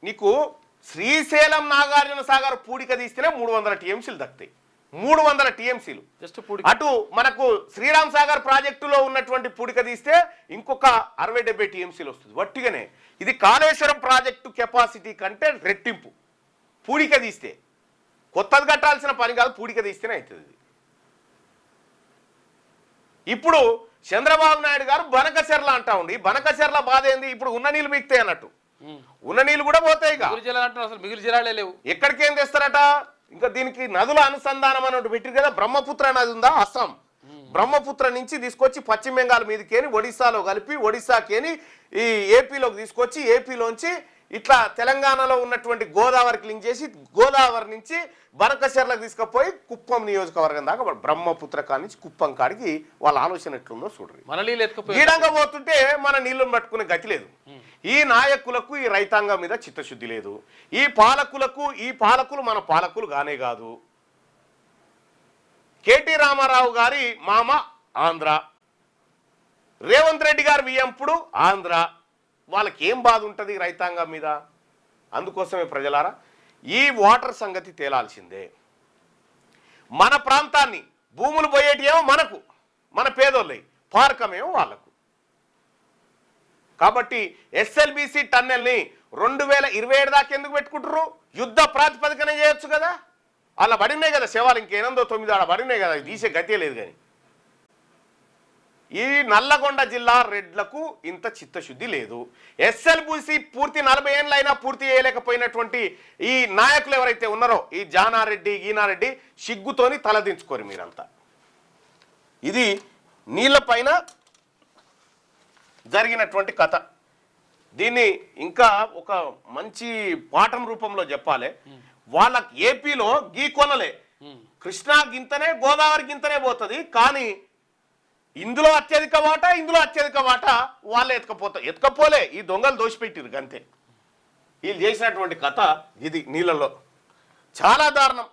నీకు శ్రీశైలం నాగార్జున సాగర్ పూడిక తీస్తేనే 300 టీఎంసీలు దక్కుతాయి. 300 టీఎంసీలు. అటు మనకు శ్రీరామ్ సాగర్ ప్రాజెక్టులో ఉన్నటువంటి పూడిక తీస్తే ఇంకొక 60-70 టీఎంసీలు వస్తుంది వట్టిగానే. ఇది కాళేశ్వరం ప్రాజెక్టు కెపాసిటీ కంటే రెట్టింపు పూడిక తీస్తే. కొత్తది కట్టాల్సిన పని కాదు, పూడిక తీస్తేనే అవుతుంది. ఇప్పుడు చంద్రబాబు నాయుడు గారు బనకచెర్ల అంటా ఉండి, బనకచెర్ల బాధ ఏంది? ఇప్పుడు ఉన్న నీళ్ళు మిగుతాయి అన్నట్టు. ఉన్న నీళ్ళు కూడా పోతాయి. మిగిలి జిల్లాలే లేవు. ఎక్కడికేం తెస్తారట? ఇంకా దీనికి నదుల అనుసంధానం అన్నట్టు పెట్టిరు కదా. బ్రహ్మపుత్ర నది ఉందా అస్సాం, బ్రహ్మపుత్ర నుంచి తీసుకొచ్చి పశ్చిమ బెంగాల్ మీదకేని ఒడిశాలో కలిపి ఒడిశాకేని ఈ ఏపీలోకి తీసుకొచ్చి ఏపీలోంచి ఇట్లా తెలంగాణలో ఉన్నటువంటి గోదావరికి లింక్ చేసి గోదావరి నుంచి బనకచెర్లకు తీసుకుపోయి కుప్పం నియోజకవర్గం దాకా బ్రహ్మపుత్ర కాడి నుంచి కుప్పం కాడికి వాళ్ళ ఆలోచన ఎట్లుందో చూడండి. మన నీళ్ళు గీడంగా పోతుంటే మన నీళ్ళను పట్టుకునే గతి లేదు. ఈ నాయకులకు ఈ రైతాంగం మీద చిత్తశుద్ధి లేదు. ఈ పాలకులు మన పాలకులు గానే కాదు. కేటీ రామారావు గారి మామ ఆంధ్ర, రేవంత్ రెడ్డి గారు వియంపుడు ఆంధ్ర. వాళ్ళకి ఏం బాధ ఉంటుంది రైతాంగం మీద? అందుకోసమే ప్రజలారా ఈ వాటర్ సంగతి తేలాల్సిందే. మన ప్రాంతాన్ని భూములు పోయేటియేమో మనకు, మన పేదోళ్ళై, పార్కమేమో వాళ్ళకు. కాబట్టి ఎస్ఎల్బిసి టన్నెల్ని 2027 దాకా ఎందుకు పెట్టుకుంటారు? యుద్ధ ప్రాతిపదికన చేయొచ్చు కదా. అలా పడినాయి కదా శవాలు, ఇంక 8-9 ఆడ పడినాయి కదా, తీసే గతే లేదు. కానీ ఈ నల్లగొండ జిల్లా రెడ్లకు ఇంత చిత్తశుద్ధి లేదు. ఎస్ఎల్బిసి పూర్తి 40 ఏళ్ళైనా పూర్తి చేయలేకపోయినటువంటి ఈ నాయకులు ఎవరైతే ఉన్నారో, ఈ జానారెడ్డి గీనారెడ్డి, సిగ్గుతోని తలదించుకోరు మీరంతా. ఇది నీళ్లపైన జరిగినటువంటి కథ. దీన్ని ఇంకా ఒక మంచి పాఠం రూపంలో చెప్పాలి. వాళ్ళకి ఏపీలో గీ కొనలే, కృష్ణా గింతనే గోదావరి గింతనే పోతుంది. కానీ ఇందులో అత్యధిక వాటా వాళ్ళే ఎత్తుకపోలే. ఈ దొంగలు దోషిపెట్టిరు అంతే. వీళ్ళు చేసినటువంటి కథ ఇది. నీళ్ళలో చాలా దారుణం.